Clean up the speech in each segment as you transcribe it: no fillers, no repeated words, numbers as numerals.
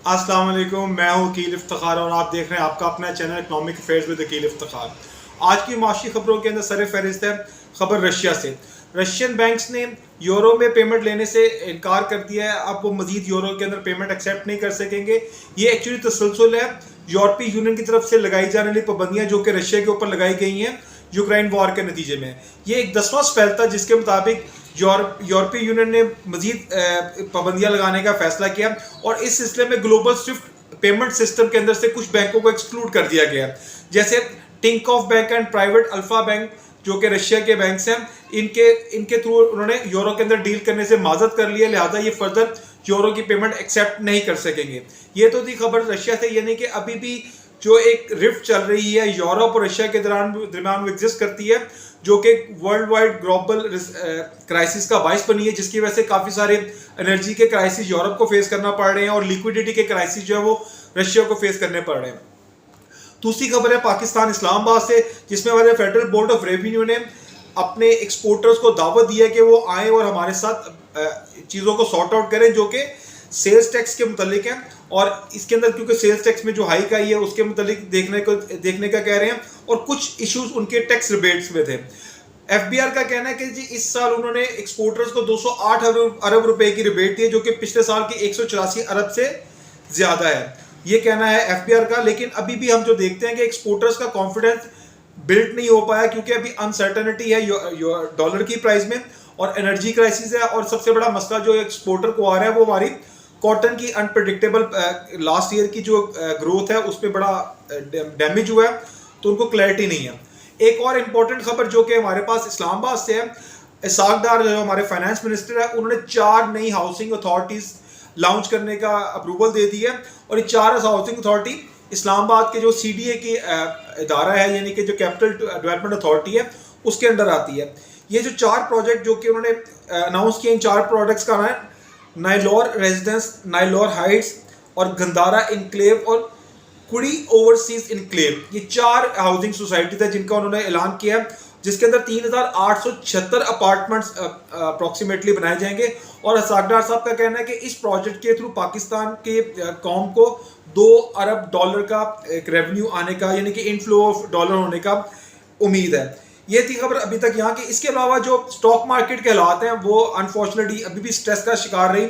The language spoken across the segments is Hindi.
अस्सलाम वालेकुम, मैं हूँ वकील इफ्तिखार और आप देख रहे हैं आपका अपना चैनल इकनॉमिक अफेयर्स विद वकील इफ्तिखार। आज की माशी खबरों के अंदर सर फहरिस्त है खबर रशिया से। रशियन बैंक्स ने यूरो में पेमेंट लेने से इनकार कर दिया है। अब वो मजीद यूरो के अंदर पेमेंट एक्सेप्ट नहीं कर सकेंगे। ये एक्चुअली तसलसल है यूरोपीय यूनियन की तरफ से लगाई जाने वाली पाबंदियां जो कि रशिया के ऊपर लगाई गई हैं यूक्रेन वॉर के नतीजे में। ये एक 10वां स्पेल था जिसके मुताबिक यूरोपीय यूनियन ने मजीद पाबंदियां लगाने का फैसला किया और इस सिलसिले में ग्लोबल स्विफ्ट पेमेंट सिस्टम के अंदर से कुछ बैंकों को एक्सक्लूड कर दिया गया, जैसे Tinkoff bank and private alpha bank जो कि रशिया के बैंक्स हैं। इनके थ्रू उन्होंने यूरो के अंदर डील करने से माजत कर लिया, लिहाजा ये फर्दर यूरो की पेमेंट एक्सेप्ट नहीं कर सकेंगे। ये तो थी खबर रशिया से, यानी कि अभी भी जो एक रिफ्ट चल रही है यूरोप और रशिया के दरमियान एग्जिस्ट करती है, जो कि वर्ल्ड वाइड ग्लोबल क्राइसिस का बायस बनी है, जिसकी वजह से काफ़ी सारे एनर्जी के क्राइसिस यूरोप को फेस करना पड़ रहे हैं और लिक्विडिटी के क्राइसिस जो है वो रशिया को फेस करने पड़ रहे हैं। दूसरी खबर है पाकिस्तान इस्लामाबाद से, जिसमें हमारे फेडरल बोर्ड ऑफ रेवेन्यू ने अपने एक्सपोर्टर्स को दावत दी है कि वो आए और हमारे साथ चीज़ों को सॉर्ट आउट करें जो कि सेल्स टैक्स के मुतालिक है। और इसके अंदर क्योंकि सेल्स टैक्स में जो हाइक आई है उसके मुतालिक देखने का कह रहे हैं और कुछ इश्यूज उनके टैक्स रिबेट्स में थे। एफबीआर का कहना है कि जी इस साल उन्होंने एक्सपोर्टर्स को 208 अरब रुपए की रिबेट दी, जो कि पिछले साल के 184 अरब से ज्यादा है। ये कहना है एफबीआर का। लेकिन अभी भी हम जो देखते हैं कि एक्सपोर्टर्स का कॉन्फिडेंस बिल्ड नहीं हो पाया, क्योंकि अभी अनसर्टनिटी है डॉलर की प्राइस में और एनर्जी क्राइसिस है। और सबसे बड़ा मसला जो एक्सपोर्टर को आ रहा है वो हमारी कॉटन की अनप्रेडिक्टेबल लास्ट ईयर की जो ग्रोथ है उस पर बड़ा डैमेज हुआ है, तो उनको क्लैरिटी नहीं है। एक और इम्पोर्टेंट खबर जो कि हमारे पास इस्लामाबाद से है, इसाक डार जो हमारे फाइनेंस मिनिस्टर है, उन्होंने 4 नई हाउसिंग अथॉरिटीज लॉन्च करने का अप्रूवल दे दी है। और ये 4 हाउसिंग अथॉरिटी इस्लामाबाद के जो CDA की इदारा है, यानी कि जो कैपिटल डेवलपमेंट अथॉरिटी है, उसके अंडर आती है। ये जो 4 प्रोजेक्ट जो कि उन्होंने अनाउंस किए, इन 4 प्रोजेक्ट्स का नाम है नाइलोर रेजिडेंस, नाइलोर हाइट्स और गंदारा इनक्लेव और कुड़ी ओवरसीज इनक्लेव। ये 4 हाउसिंग सोसाइटी थे जिनका उन्होंने ऐलान किया, जिसके अंदर 3876 अपार्टमेंट्स अप्रॉक्सीमेटली बनाए जाएंगे। और हसाकडार साहब का कहना है कि इस प्रोजेक्ट के थ्रू पाकिस्तान के कौम को $2 अरब का एक रेवेन्यू आने का, यानी कि इनफ्लो ऑफ डॉलर होने का उम्मीद है। ये थी खबर अभी तक यहाँ की। इसके अलावा जो स्टॉक मार्केट के हालात हैं वो अनफॉर्चुनेटली अभी भी स्ट्रेस का शिकार रही।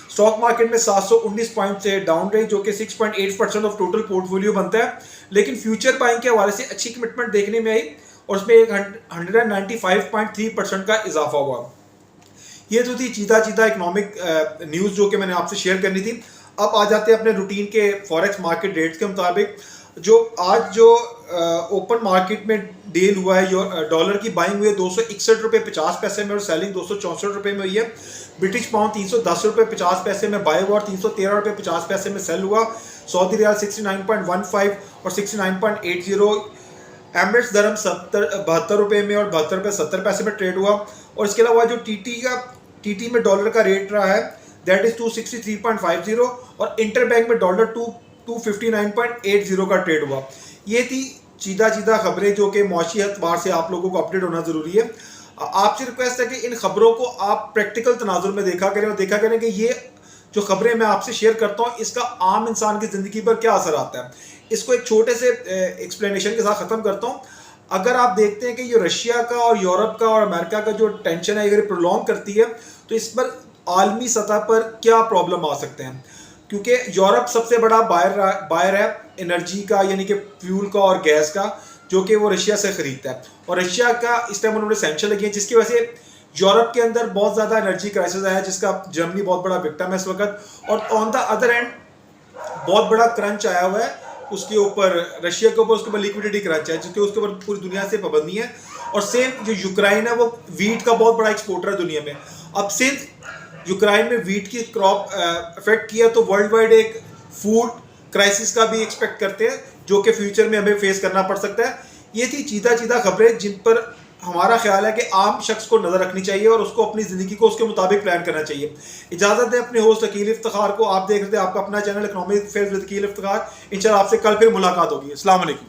स्टॉक मार्केट में 719 पॉइंट से डाउन रही, जो कि 6.8% ऑफ टोटल पोर्टफोलियो बनता है। लेकिन फ्यूचर बाइंग के हवाले से अच्छी कमिटमेंट देखने में आई और उसमें 195.3% का इजाफा हुआ। ये तो थी चीता इकोनॉमिक न्यूज़ जो कि मैंने आपसे शेयर करनी थी। अब आ जाते हैं अपने रूटीन के फॉरेक्स मार्केट रेट्स के मुताबिक। जो आज जो ओपन मार्केट में डील हुआ है, डॉलर की बाइंग हुई है 261 रुपये 50 पैसे में और सेलिंग 264 रुपये में हुई है। ब्रिटिश पाउंड 310 रुपये 50 पैसे में बाय हुआ और 313 रुपये 50 पैसे में सेल हुआ। सऊदी रियाल 69.15 और 69.80। एमरेट्स दरम 72 रुपये में और 72 रुपये 70 पैसे में ट्रेड हुआ। और इसके अलावा जो टीटी में डॉलर का रेट रहा है दैट इज 263.50 और इंटर बैंक में डॉलर 259.80 का ट्रेड हुआ। ये थी चीदा खबरें जो कि मौशी एतबार से आप लोगों को अपडेट होना ज़रूरी है। आपसे रिक्वेस्ट है कि इन खबरों को आप प्रैक्टिकल तनाजुर में देखा करें और देखा करें कि ये जो खबरें मैं आपसे शेयर करता हूँ इसका आम इंसान की ज़िंदगी पर क्या असर आता है। इसको एक छोटे से एक्सप्लेनेशन के साथ ख़त्म करता हूँ। अगर आप देखते हैं कि ये रशिया का और यूरोप का और अमेरिका का जो टेंशन है अगर प्रोलॉन्ग करती है तो इस पर आलमी सतह पर क्या प्रॉब्लम आ सकते हैं, क्योंकि यूरोप सबसे बड़ा बायर है एनर्जी का, यानी कि फ्यूल का और गैस का, जो कि वो रशिया से खरीदता है। और रशिया का इस टाइम उन्होंने सैंक्शन लगे हैं, जिसकी वजह से यूरोप के अंदर बहुत ज़्यादा एनर्जी क्राइसिस आया है, जिसका जर्मनी बहुत बड़ा विक्टिम है इस वक्त। और ऑन द अदर एंड बहुत बड़ा क्रंच आया हुआ है उसके ऊपर, रशिया के ऊपर, उसके ऊपर लिक्विडिटी क्रंच है जिसके उसके ऊपर पूरी दुनिया से पाबंदी है। और सेम जो यूक्रेन है वो वीट का बहुत बड़ा एक्सपोर्टर है दुनिया में। अब सिंस यूक्रेन में वीट की क्रॉप अफेक्ट किया तो वर्ल्ड वाइड एक फूड क्राइसिस का भी एक्सपेक्ट करते हैं, जो कि फ्यूचर में हमें फेस करना पड़ सकता है। ये थी चीता खबरें जिन पर हमारा ख्याल है कि आम शख्स को नज़र रखनी चाहिए और उसको अपनी ज़िंदगी को उसके मुताबिक प्लान करना चाहिए। इजाज़त दें अपने होस्ट वकील इफ्तिखार को। आप देख रहे थे आपका अपना चैनल इकनॉमिक अफेयर्स विद वकील इफ्तिखार। इंशाल्लाह आपसे कल फिर मुलाकात होगी। अस्सलाम वालेकुम।